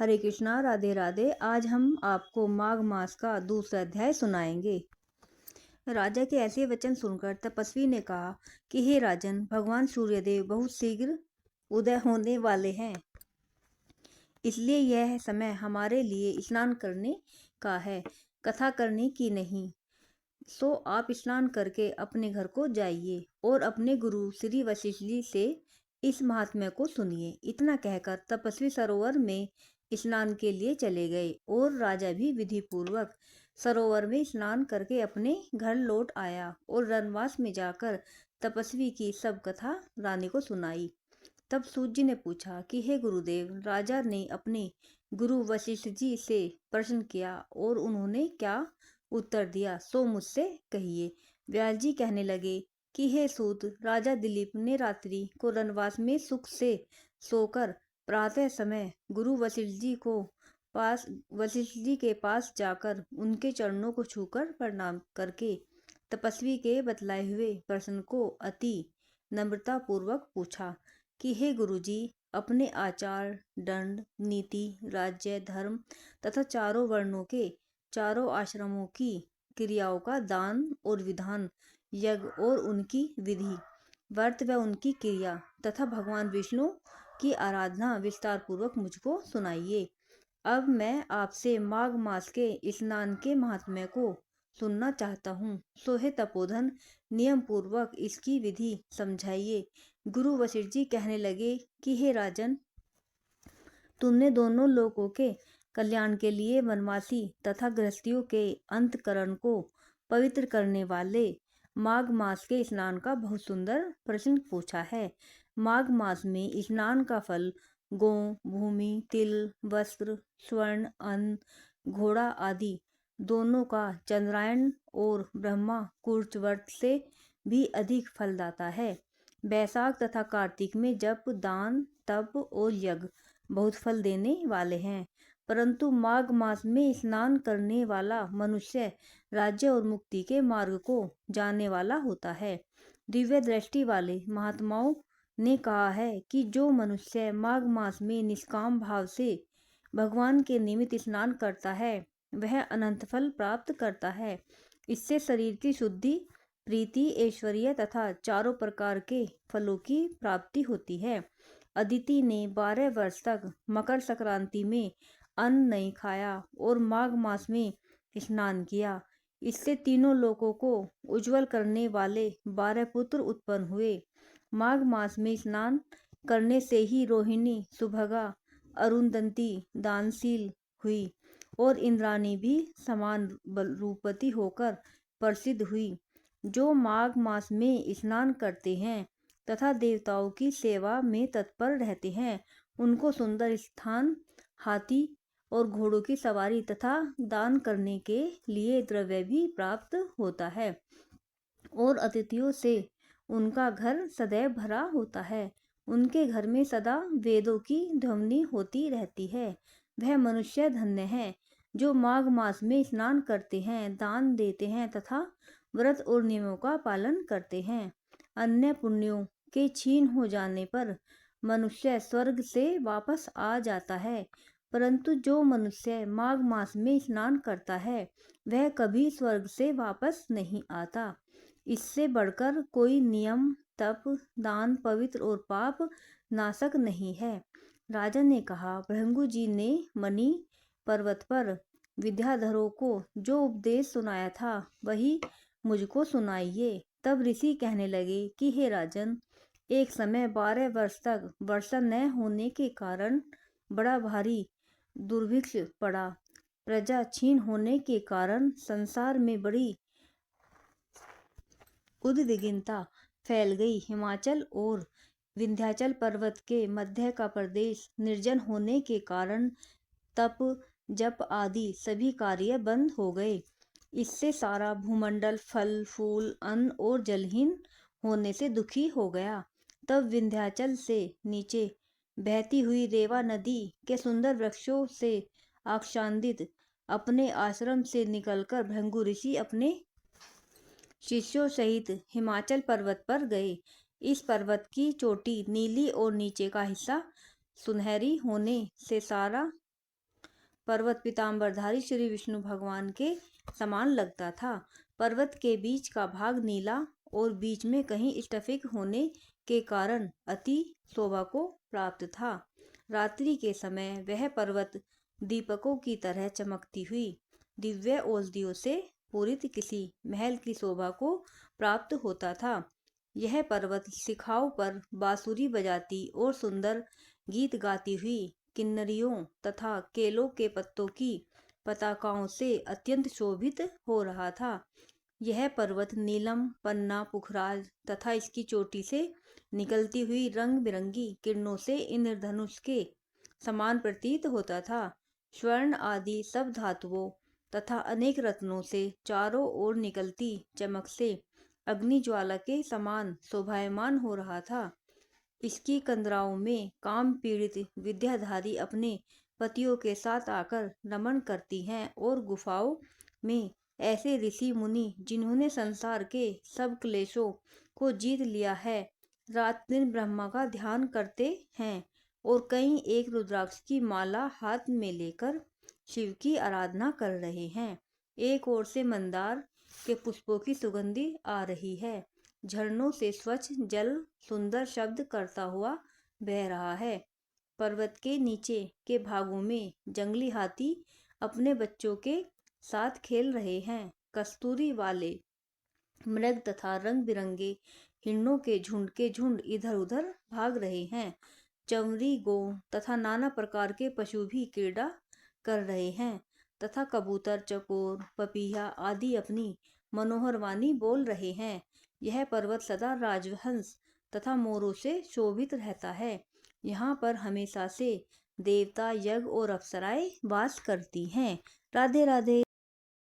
हरे कृष्णा, राधे राधे। आज हम आपको माघ मास का दूसरा अध्याय सुनाएंगे। राजा के ऐसे वचन सुनकर तपस्वी ने कहा कि हे राजन, भगवान सूर्यदेव बहुत शीघ्र उदय होने वाले हैं, इसलिए यह समय हमारे लिए स्नान करने का है, कथा करने की नहीं। सो आप स्नान करके अपने घर को जाइए और अपने गुरु श्री वशिष्ठ जी से इस महात्म्य को सुनिए। इतना कहकर तपस्वी सरोवर में स्नान के लिए चले गए और राजा भी विधि पूर्वक सरोवर में स्नान करके अपने घर लौट आया और वनवास में जाकर तपस्वी की सब कथा रानी को सुनाई। तब सूत जी ने पूछा कि हे गुरुदेव, राजा ने अपने गुरु वशिष्ठ जी से प्रश्न किया और उन्होंने क्या उत्तर दिया, सो मुझसे कहिए। व्यास जी कहने लगे कि हे सूत, राजा दिलीप ने रात्रि को रनवास में सुख से सोकर प्रातः समय गुरु वशिष्ठ जी के पास जाकर उनके चरणों को छूकर प्रणाम करके तपस्वी के बतलाए हुए प्रश्न को अति नम्रता पूर्वक पूछा कि हे गुरुजी, अपने आचार, दंड, नीति, राज्य, धर्म तथा चारों वर्णों के चारों आश्रमों की क्रियाओं का दान और विधान, यज्ञ और उनकी विधि, व्रत व उनकी क्रिया तथा भगवान विष्णु की आराधना विस्तार पूर्वक मुझको सुनाइए। अब मैं आपसे माघ मास के स्नान के महात्म्य को सुनना चाहता हूँ। सो हे तपोधन, नियम पूर्वक इसकी विधि समझाइए। गुरु वशिष्ठ जी कहने लगे कि हे राजन, तुमने दोनों लोगों के कल्याण के लिए वनवासी तथा गृहस्थियों के अंतकरण को पवित्र करने वाले माघ मास के स्नान का बहुत सुंदर प्रश्न पूछा है। माघ मास में स्नान का फल गौ, भूमि, तिल, वस्त्र, स्वर्ण, अन्न, घोड़ा आदि दोनों का चंद्रायण और ब्रह्मा कुर्च व्रत से भी अधिक फलदाता है। बैसाख तथा कार्तिक में जप, दान, तप और यज्ञ बहुत फल देने वाले हैं, परंतु माघ मास में स्नान करने वाला मनुष्य राज्य और मुक्ति के मार्ग को जानने वाला होता है। दिव्य दृष्टि वाले महात्माओं ने कहा है कि जो मनुष्य माघ मास में निष्काम भाव से भगवान के निमित्त स्नान करता है, वह अनंत फल प्राप्त करता है। इससे शरीर की शुद्धि, प्रीति, ऐश्वर्य तथा चारों प्रकार के फलों की प्राप्ति होती है। अदिति ने 12 वर्ष तक मकर संक्रांति में अन्न नहीं खाया और माघ मास में स्नान किया। इससे तीनों लोकों को उज्जवल करने वाले 12 पुत्र उत्पन्न हुए। माघ मास में स्नान करने से ही रोहिणी, सुभगा, अरुंधति दानशील हुई और इंद्राणी भी समान रूपवती होकर प्रसिद्ध हुई। जो माघ मास में स्नान करते हैं तथा देवताओं की सेवा में तत्पर रहते हैं, उनको सुंदर स्थान, हाथी और घोड़ों की सवारी तथा दान करने के लिए द्रव्य भी प्राप्त होता है और अतिथियों से उनका घर सदैव भरा होता है। उनके घर में सदा वेदों की ध्वनि होती रहती है। वह मनुष्य धन्य है जो माघ मास में स्नान करते हैं, दान देते हैं तथा व्रत और नियमों का पालन करते हैं। अन्य पुण्यों के क्षीण हो जाने पर मनुष्य स्वर्ग से वापस आ जाता है, परंतु जो मनुष्य माघ मास में स्नान करता है, वह कभी स्वर्ग से वापस नहीं आता। इससे बढ़कर कोई नियम, तप, दान, पवित्र और पाप नाशक नहीं है। राजा ने कहा, भृंगु जी ने मणि पर्वत पर विद्याधरों को जो उपदेश सुनाया था, वही मुझको सुनाइए। तब ऋषि कहने लगे कि हे राजन, एक समय 12 वर्ष तक वर्षा न होने के कारण बड़ा भारी दुर्भिक्ष पड़ा। प्रजा क्षीण होने के कारण संसार में बड़ी उद्विग्नता फैल गई। हिमाचल और विंध्याचल पर्वत के मध्य का प्रदेश निर्जन होने के कारण तप, जप आदि सभी कार्य बंद हो गए। इससे सारा भूमंडल फल, फूल, अन्न और जलहीन होने से दुखी हो गया। तब विंध्याचल से नीचे बहती हुई रेवा नदी के सुंदर वृक्षों से आच्छादित अपने आश्रम से निकलकर भृंगु ऋषि अपने शिष्यों सहित हिमाचल पर्वत पर गए। इस पर्वत की चोटी नीली और नीचे का हिस्सा सुनहरी होने से सारा पर्वत पीताम्बरधारी श्री विष्णु भगवान के समान लगता था। पर्वत के बीच का भाग नीला और बीच में कहीं स्फटिक होने के कारण अति शोभा को प्राप्त था। रात्रि के समय वह पर्वत दीपकों की तरह चमकती हुई दिव्य औषधियों से पूरित किसी महल की शोभा को प्राप्त होता था। यह पर्वत शिखाओं पर बांसुरी बजाती और सुंदर गीत गाती हुई किन्नरियों तथा केलों के पत्तों की पताकाओं से अत्यंत शोभित हो रहा था। यह पर्वत नीलम, पन्ना, पुखराज तथा इसकी चोटी से निकलती हुई रंग बिरंगी किरणों से इंद्रधनुष के समान प्रतीत होता था। स्वर्ण आदि सब धातुओं तथा अनेक रत्नों से चारों ओर निकलती चमक से अग्नि ज्वाला के समान शोभायमान हो रहा था। इसकी कंदराओं में काम पीड़ित विद्याधारी अपने पतियों के साथ आकर नमन करती हैं और गुफाओं में ऐसे ऋषि मुनि जिन्होंने संसार के सब क्लेशों को जीत लिया है, रात दिन ब्रह्मा का ध्यान करते हैं और कई एक रुद्राक्ष की माला हाथ में लेकर शिव की आराधना कर रहे हैं। एक ओर से मंदार के पुष्पों की सुगंधी आ रही है। झरनों से स्वच्छ जल सुंदर शब्द करता हुआ बह रहा है। पर्वत के नीचे के भागों में जंगली हाथी अपने बच्चों के साथ खेल रहे हैं। कस्तूरी वाले मृग तथा रंग बिरंगे हिरणों के झुंड इधर उधर भाग रहे हैं। चंवरी, गौ तथा नाना प्रकार के पशु भी क्रीड़ा कर रहे हैं तथा कबूतर, चकोर, पपीहा आदि अपनी मनोहर वाणी बोल रहे हैं। यह पर्वत सदा राजहंस तथा मोरों से शोभित रहता है। यहाँ पर हमेशा से देवता, यज्ञ और अप्सराएं वास करती हैं। राधे राधे।